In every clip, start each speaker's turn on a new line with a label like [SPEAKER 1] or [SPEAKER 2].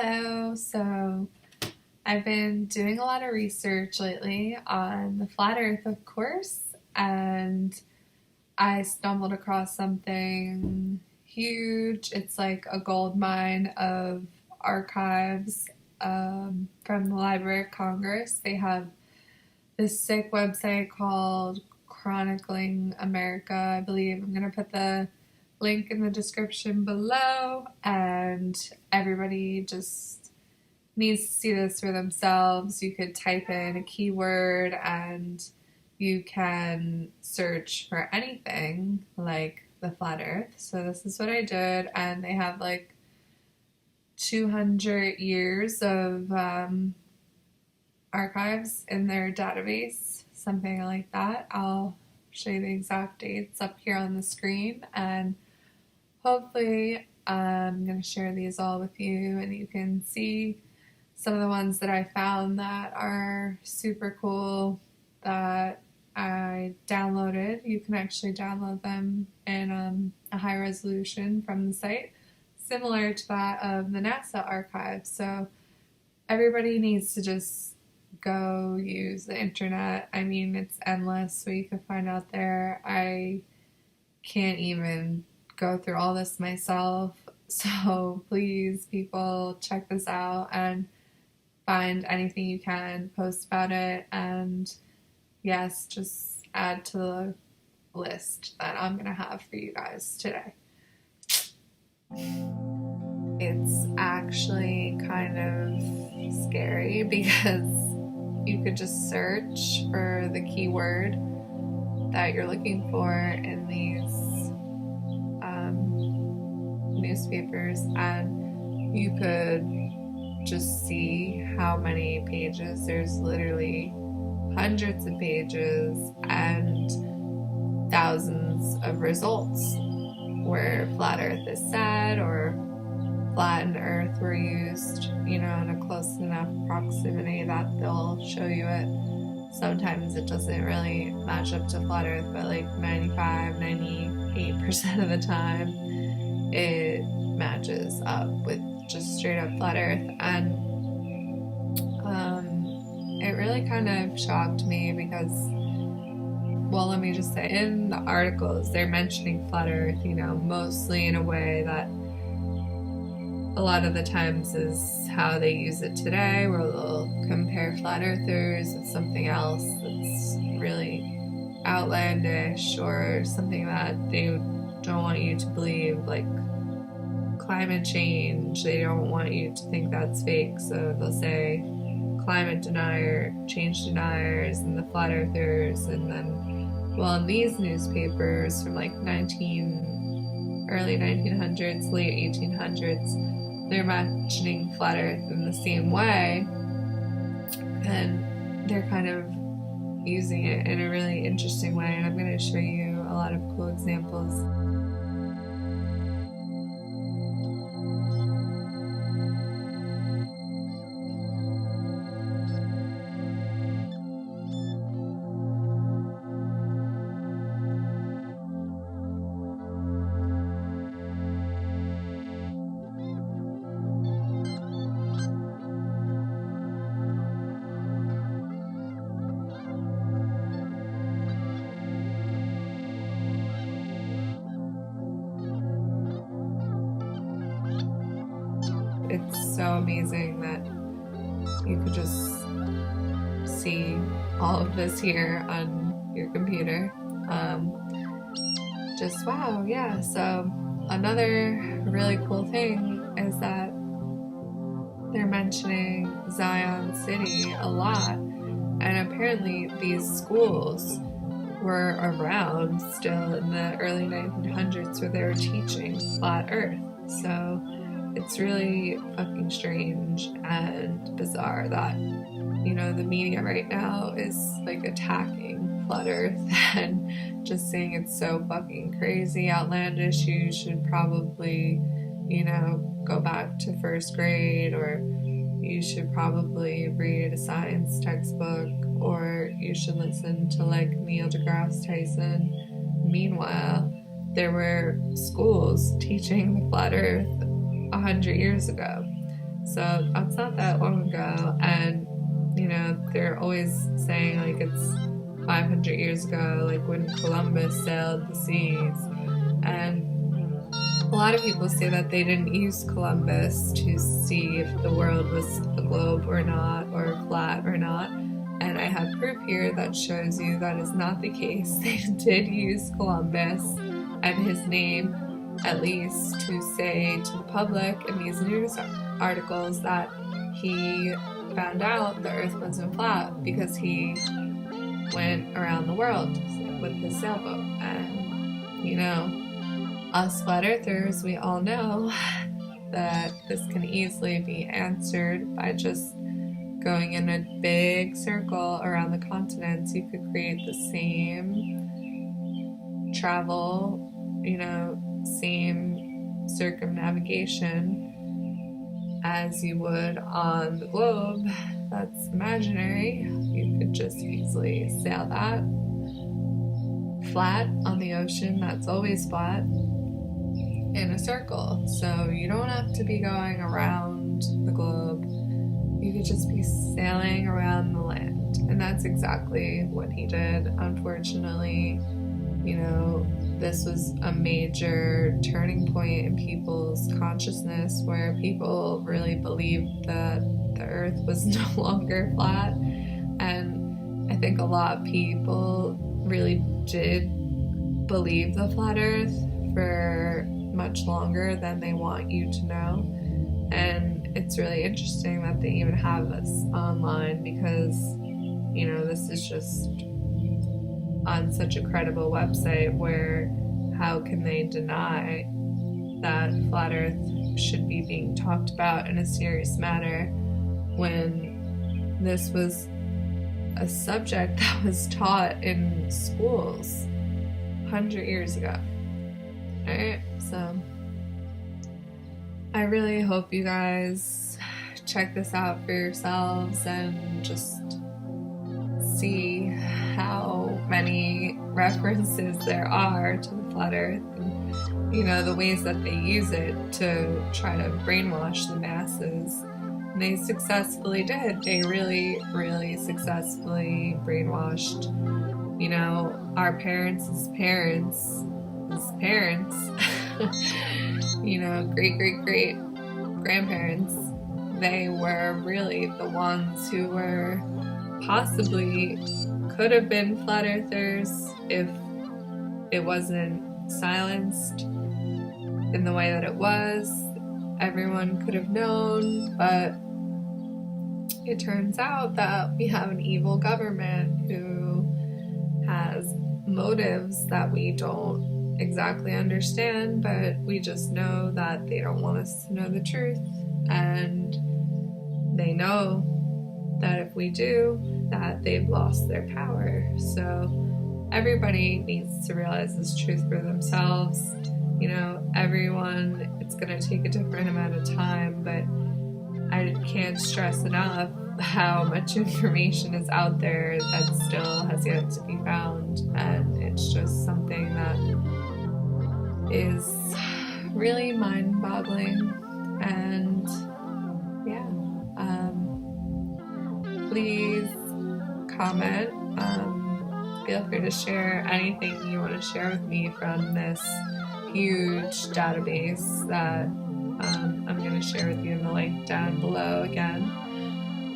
[SPEAKER 1] Hello. So I've been doing a lot of research lately on the flat earth, of course, and I stumbled across something huge. It's like a gold mine of archives from the Library of Congress. They have this sick website called Chronicling America, I believe. I'm going to put the link in the description below, and everybody just needs to see this for themselves. You could type in a keyword and you can search for anything like the flat earth. So this is what I did, and they have like 200 years of archives in their database, something like that. I'll show you the exact dates up here on the screen, and hopefully I'm going to share these all with you and you can see some of the ones that I found that are super cool that I downloaded. You can actually download them in a high resolution from the site, similar to that of the NASA archive. So everybody needs to just go use the internet. I mean, it's endless what you can find out there. I can't even go through all this myself, so please, people, check this out and find anything you can, post about it, and yes, just add to the list that I'm gonna have for you guys today. It's actually kind of scary because you could just search for the keyword that you're looking for in these newspapers, and you could just see how many pages. There's literally hundreds of pages and thousands of results where flat earth is said or flattened earth were used, in a close enough proximity that they'll show you it. Sometimes it doesn't really match up to flat earth, but like 98% of the time it matches up with just straight up flat earth. And it really kind of shocked me because, well, let me just say, in the articles they're mentioning flat earth, mostly in a way that a lot of the times is how they use it today, where they'll compare flat earthers with something else that's really outlandish or something that they don't want you to believe, like climate change. They don't want you to think that's fake, so they'll say climate denier, change deniers, and the flat earthers. And then, well, in these newspapers from like early 1900s, late 1800s, they're mentioning flat earth in the same way, and they're kind of using it in a really interesting way, and I'm going to show you a lot of cool examples. It's so amazing that you could just see all of this here on your computer. Just wow, yeah. So another really cool thing is that they're mentioning Zion City a lot, and apparently these schools were around still in the early 1900s where they were teaching flat earth. So it's really fucking strange and bizarre that, the media right now is like attacking flat earth and just saying it's so fucking crazy, outlandish. You should probably, go back to first grade, or you should probably read a science textbook, or you should listen to like Neil deGrasse Tyson. Meanwhile, there were schools teaching the flat earth 100 years ago. So that's not that long ago. And, you know, they're always saying like it's 500 years ago, like when Columbus sailed the seas. And a lot of people say that they didn't use Columbus to see if the world was a globe or not, or flat or not. And I have proof here that shows you that is not the case. They did use Columbus and his name, at least, to say to the public in these news articles that he found out the earth wasn't flat because he went around the world with his sailboat. And, you know, us flat earthers, we all know that this can easily be answered by just going in a big circle around the continents. You could create the same travel, you know, same circumnavigation as you would on the globe that's imaginary. You could just easily sail that flat on the ocean that's always flat in a circle. So you don't have to be going around the globe. You could just be sailing around the land. And that's exactly what he did. Unfortunately, you know, this was a major turning point in people's consciousness where people really believed that the earth was no longer flat. And I think a lot of people really did believe the flat earth for much longer than they want you to know. And it's really interesting that they even have this online because, you know, this is just on such a credible website where how can they deny that flat earth should be being talked about in a serious manner when this was a subject that was taught in schools 100 years ago. Alright, so I really hope you guys check this out for yourselves and just see how many references there are to the flat earth and, you know, the ways that they use it to try to brainwash the masses. And they successfully did. They really, really successfully brainwashed, you know, our parents' parents, you know, great grandparents. They were really the ones who were possibly could have been flat earthers if it wasn't silenced in the way that it was. Everyone could have known, but it turns out that we have an evil government who has motives that we don't exactly understand, but we just know that they don't want us to know the truth, and they know that if we do, that they've lost their power. So everybody needs to realize this truth for themselves. You know, everyone, it's going to take a different amount of time, but I can't stress enough how much information is out there that still has yet to be found. And it's just something that is really mind-boggling. And yeah, please comment. Feel free to share anything you want to share with me from this huge database that I'm going to share with you in the link down below again.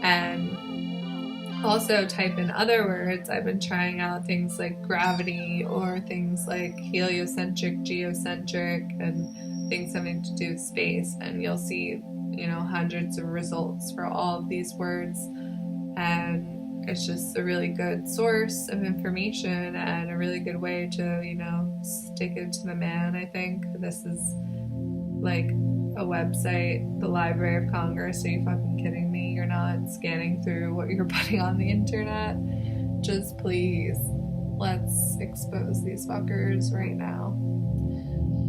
[SPEAKER 1] And also type in other words. I've been trying out things like gravity or things like heliocentric, geocentric, and things having to do with space. And you'll see, you know, hundreds of results for all of these words. And it's just a really good source of information and a really good way to, you know, stick it to the man. I think this is like a website, the Library of Congress. Are you fucking kidding me? You're not scanning through what you're putting on the internet. Just please, let's expose these fuckers right now.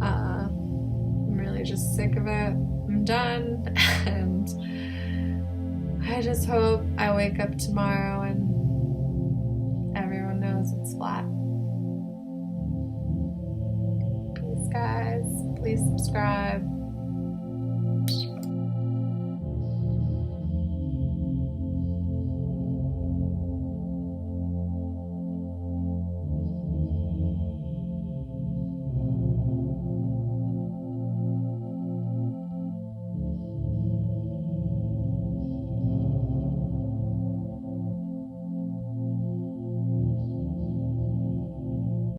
[SPEAKER 1] I'm really just sick of it. I'm done. And I just hope I wake up tomorrow and everyone knows it's flat. Peace, guys. Please subscribe.